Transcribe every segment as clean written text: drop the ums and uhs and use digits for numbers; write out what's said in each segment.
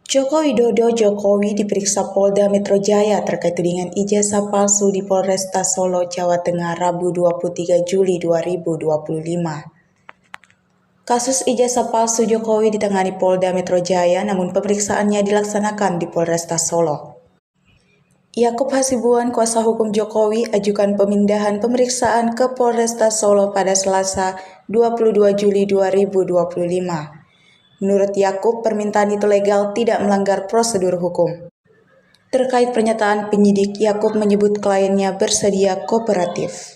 Joko Widodo Jokowi diperiksa Polda Metro Jaya terkait tudingan ijazah palsu di Polresta Solo, Jawa Tengah, Rabu 23 Juli 2025. Kasus ijazah palsu Jokowi ditangani Polda Metro Jaya, namun pemeriksaannya dilaksanakan di Polresta Solo. Yakub Hasibuan, kuasa hukum Jokowi, ajukan pemindahan pemeriksaan ke Polresta Solo pada Selasa 22 Juli 2025. Menurut Yakub, permintaan itu legal, tidak melanggar prosedur hukum. Terkait pernyataan penyidik, Yakub menyebut kliennya bersedia kooperatif.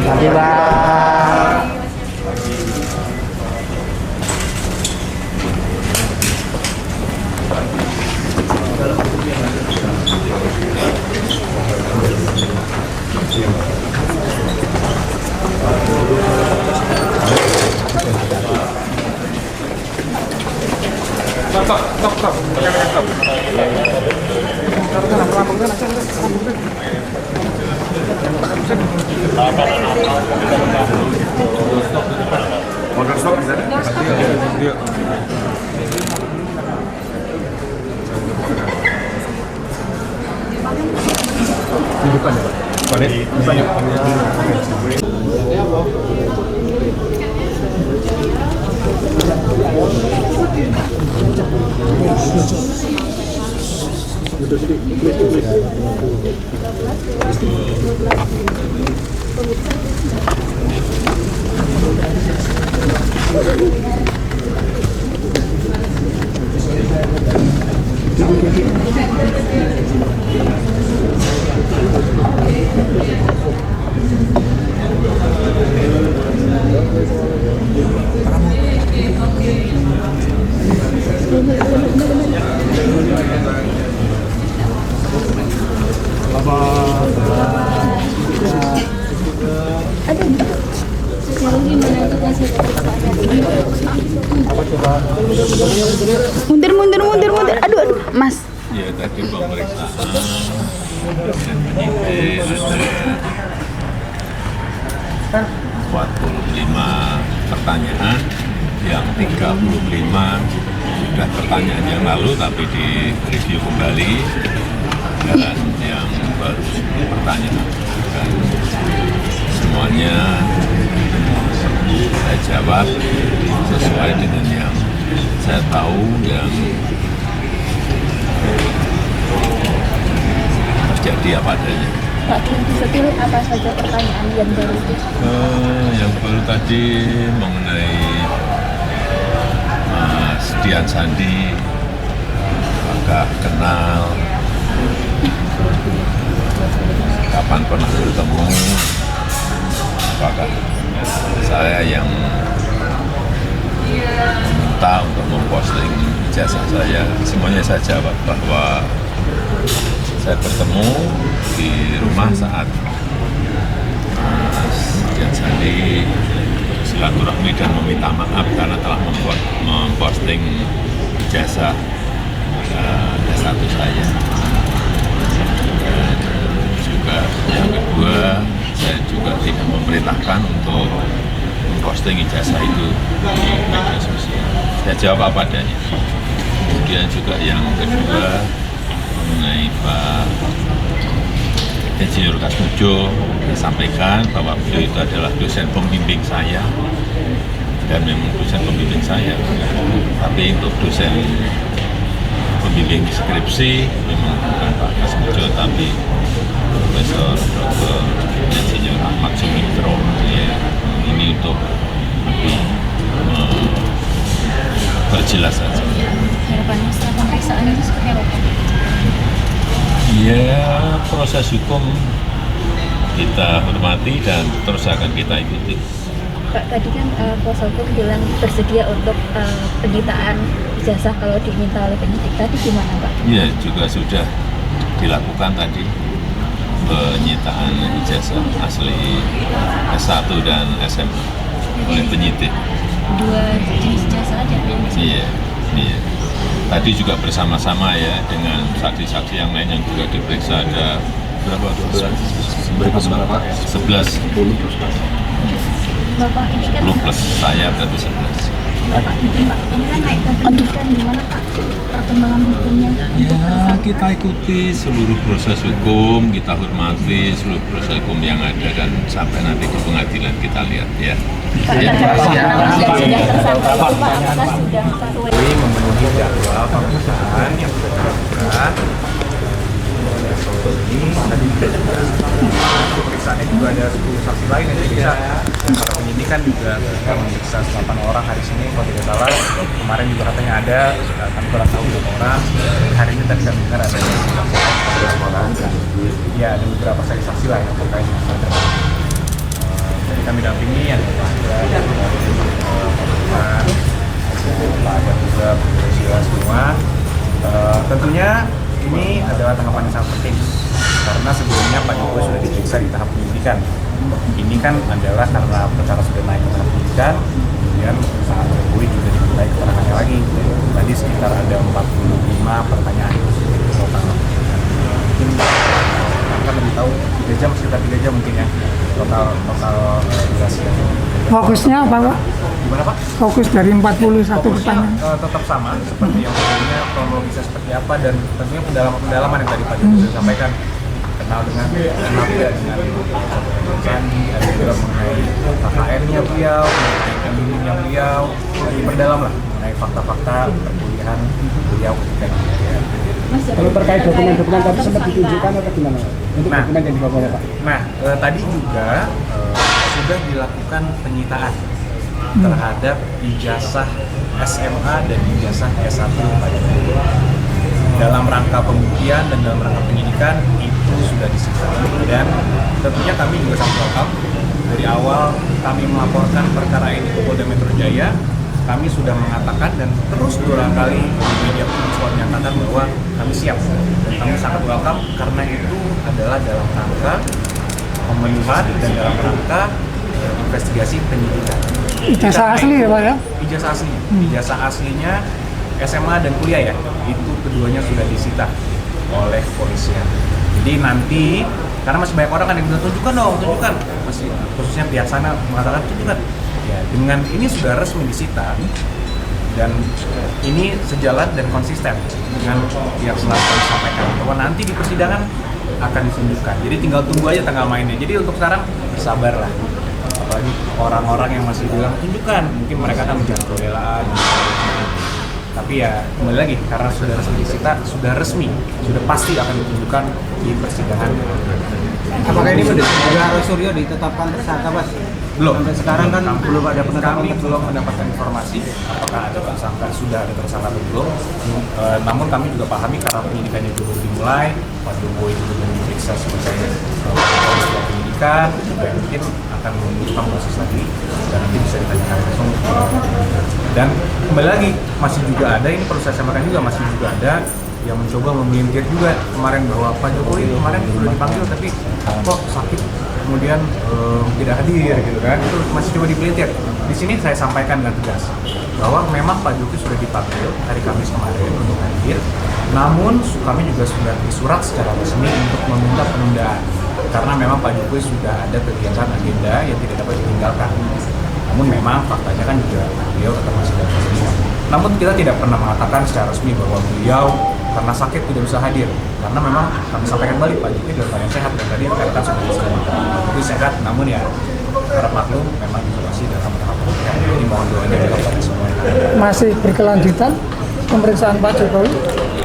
Pagi, Pak. Stop bisa? Iya. Di depan ya, Pak? Di depan ya? Mundur. Aduh, Mas. Ya, tadi pemeriksaan penyidik ada 45 pertanyaan, yang 35 sudah pertanyaan yang lalu tapi di review kembali, dan yang baru pertanyaan, dan semuanya saya jawab sesuai dengan yang saya tahu, yang terjadi apa adanya. Pak, bisa pilih apa saja pertanyaan yang baru itu? Yang baru tadi mengenai Mas Dian Sandi, apakah kenal, kapan pernah bertemu, apakah saya yang meminta untuk memposting ijazah saya. Semuanya saya jawab bahwa saya bertemu di rumah saat Mas Dian Sandi bersilaturahmi dan meminta maaf karena telah memposting ijazah S1 saya. Dan juga yang kedua, saya juga tidak memerintahkan untuk memposting ijazah itu di media sosial. Saya jawab apa adanya. Kemudian juga yang kedua mengenai Pak Insinyur Kasmujo, saya sampaikan bahwa beliau itu adalah dosen pembimbing saya dan memang dosen pembimbing saya. Tapi untuk dosen pembimbing skripsi memang bukan Pak Kasmujo tapi Profesor Dr. Insinyur Ahmad Sumitro. Ya, ini untuk lebih perjelas saja. Harapannya setelah pemeriksaan itu seperti apa? Ya, proses hukum kita hormati dan terus akan kita ikuti. Pak, tadi kan kuasa hukum bilang bersedia untuk penyitaan ijazah kalau diminta oleh penyidik. Tadi gimana, Pak? Ya, juga sudah dilakukan tadi penyitaan ijazah asli S1 dan SMA oleh penyidik. 2 jenis ijazah aja yang Iya, iya. Tadi juga bersama-sama ya dengan saksi-saksi yang lain yang juga diperiksa ada berapa? 11. Bapak ini kan 10 plus saya berarti 11. Bapak ini kan naik ke penyidikan, gimana Pak perkembangan hukumnya? Ya, kita ikuti seluruh proses hukum, kita hormati seluruh proses hukum yang ada dan sampai nanti ke pengadilan kita lihat ya. Pak, Ya. nama yang sudah tersangka itu Pak, apakah sudah sesuai? Memenuhi jadwal pemeriksaan yang sudah dilakukan oleh Solo ini. Tadi pemeriksaannya juga ada 10 saksi lain yang diperiksa. Para penyidikan juga kita memeriksa 8 orang hari Senin kalau tidak salah. Kemarin juga katanya ada, kami kurang tahu berapa orang. Hari ini tadi kami dengar ada 11 orang. Ya, ada beberapa saksi lah yang terkait dengan ada. Jadi kami dampingi yang ada ada juga penjelasan semua. Tentunya ini adalah tahapan yang sangat penting karena sebelumnya Pak Jokowi sudah diperiksa di tahap penyidikan. Ini kan adalah karena perkara sudah naik ke tahap penyidikan, kemudian Pak Jokowi juga dimintai keterangannya lagi. Tadi sekitar ada 45 pertanyaan total. Mungkin kan lebih tahu 3 jam, sekitar 3 jam mungkin ya total durasinya. Fokusnya apa, Pak? Gimana Pak? Fokus dari 41 pertanyaan. Tetap sama seperti yang sebelumnya, kronologisnya seperti apa dan tentunya pendalaman yang tadi Pak Jokowi sudah sampaikan, kenal tidak dengan Sandi, ada juga mengenai KKN-nya beliau, mengenai beliau, diperdalam lah mengenai fakta-fakta perkuliahan beliau ketika itu. Kalau terkait dokumen-dokumen tadi sempat ditunjukkan atau gimana? Untuk dokumen yang dibawa Pak? Nah, tadi juga sudah dilakukan penyitaan terhadap ijazah SMA dan ijazah S1 Pak Jokowi. Dalam rangka pembuktian dan dalam rangka penyidikan itu sudah disita. Dan tentunya kami juga sangat welcome. Dari awal kami melaporkan perkara ini ke Polda Metro Jaya, kami sudah mengatakan dan terus berulang kali di media pun selalu menyatakan bahwa kami siap dan kami sangat welcome karena itu adalah dalam rangka pemenuhan dan dalam rangka investigasi penyidikan. Ijazah asli ya Pak ya? Ijazah aslinya, ijazah aslinya SMA dan kuliah ya, itu keduanya sudah disita oleh kepolisian. Jadi nanti, karena masih banyak orang kan yang bilang tunjukkan dong, tunjukkan, masih khususnya pihak sana mengatakan tunjukkan. Ya, dengan ini sudah resmi disita dan ini sejalan dan konsisten dengan yang selalu kami sampaikan bahwa nanti di persidangan akan ditunjukkan. Jadi tinggal tunggu aja tanggal mainnya. Jadi untuk sekarang sabarlah. Apalagi orang-orang yang masih bilang tunjukkan, mungkin mereka akan menjaga pembelaan. Tapi ya kembali lagi karena sudah resmi disita, sudah resmi, sudah pasti akan ditunjukkan di persidangan. Apakah ini mendesak juga Suryo ditetapkan tersangka, Mas? Belum. Sampai sekarang kan belum ada penetapan. Kami belum mendapatkan informasi apakah ada tersangka, sudah ada tersangka atau belum. Namun kami juga pahami karena penyidikannya juga belum dimulai, Pak Jokowi juga belum diperiksa sebagai sebuah penyidikan, dan mungkin akan membutuhkan proses lagi dan nanti bisa ditanyakan langsung. Dan kembali lagi masih juga ada, ini perlu saya sampaikan juga masih juga ada yang mencoba memelintir juga kemarin bahwa Pak Jokowi kemarin sudah dipanggil tapi kok sakit kemudian tidak hadir gitu kan, itu masih coba dipelintir. Di sini saya sampaikan dengan tegas bahwa memang Pak Jokowi sudah dipanggil hari Kamis kemarin untuk hadir, namun kami juga sudah disurat secara resmi untuk meminta penundaan karena memang Pak Jokowi sudah ada kegiatan agenda yang tidak dapat ditinggalkan. Namun memang faktanya kan juga beliau tetap masih dalam semua. Namun kita tidak pernah mengatakan secara resmi bahwa beliau karena sakit tidak bisa hadir, karena memang kami sampaikan balik Pak Jokowi dalam keadaan sehat dan tadi rekan sudah disebut itu sehat, namun ya harap maklum memang masih dalam tahap pemulihan. Jadi mohon doanya juga pada semuanya. Masih berkelanjutan pemeriksaan Pak Jokowi?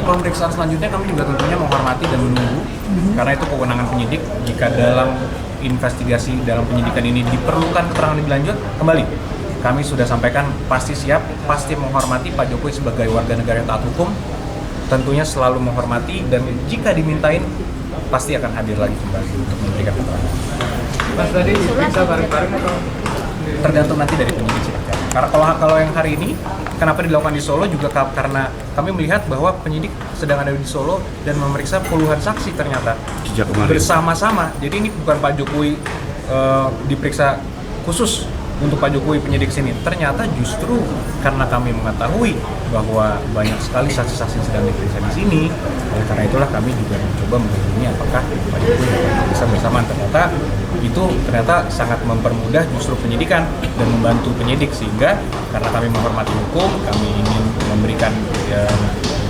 Pemeriksaan selanjutnya kami juga tentunya menghormati dan menunggu karena itu kewenangan penyidik. Jika dalam investigasi dalam penyidikan ini diperlukan keterangan lebih lanjut, kembali kami sudah sampaikan pasti siap, pasti menghormati Pak Jokowi sebagai warga negara yang taat hukum, tentunya selalu menghormati dan jika dimintain pasti akan hadir lagi kembali untuk memberikan keterangan. Mas tadi diperiksa bareng-bareng atau? Tergantung nanti dari penyidik sih. Karena kalau yang hari ini kenapa dilakukan di Solo juga karena kami melihat bahwa penyidik sedang ada di Solo dan memeriksa puluhan saksi ternyata bersama-sama. Jadi ini bukan Pak Jokowi diperiksa khusus untuk Pak Jokowi penyidik sini. Ternyata justru karena kami mengetahui bahwa banyak sekali saksi-saksi yang sedang diperiksa di sini, oleh karena itulah kami juga mencoba menghubungi apakah Pak Jokowi bisa bersamaan. Ternyata sangat mempermudah justru penyidikan dan membantu penyidik, sehingga karena kami menghormati hukum, kami ingin memberikan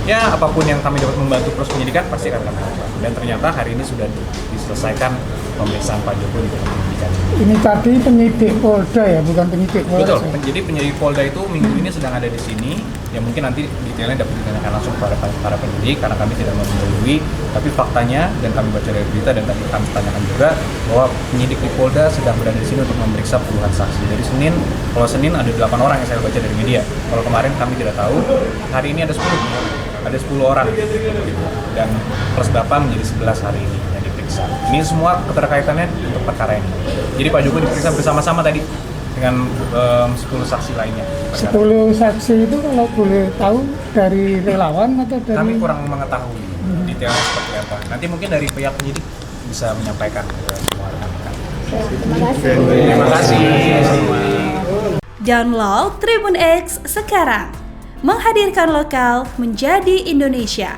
ya apapun yang kami dapat membantu proses penyidikan pasti akan kami lakukan. Dan ternyata hari ini sudah diselesaikan pemeriksaan Pak Jokowi di penyidikan. Ini tadi penyidik Polda ya, bukan penyidik Polres. Betul, Ya? jadi penyidik Polda itu minggu ini sedang ada di sini. Ya mungkin nanti detailnya dapat ditanyakan langsung kepada para penyidik karena kami tidak mendahului. Tapi faktanya dan kami baca dari berita dan tadi kami tanyakan juga bahwa penyidik di Polda sedang berada di sini untuk memeriksa puluhan saksi. Dari kalau Senin ada 8 orang yang saya baca dari media. Kalau kemarin kami tidak tahu, hari ini ada 10 orang dan plus 8 menjadi 11 hari ini yang diperiksa. Ini semua keterkaitannya untuk perkara ini. Jadi Pak Jokowi diperiksa bersama-sama tadi dengan 10 saksi lainnya. 10 saksi itu kalau boleh tahu dari relawan atau dari... Kami kurang mengetahui detailnya seperti apa. Nanti mungkin dari pihak penyidik bisa menyampaikan ke semua rekan-rekan. Terima kasih. Download Tribun X sekarang, menghadirkan lokal menjadi Indonesia.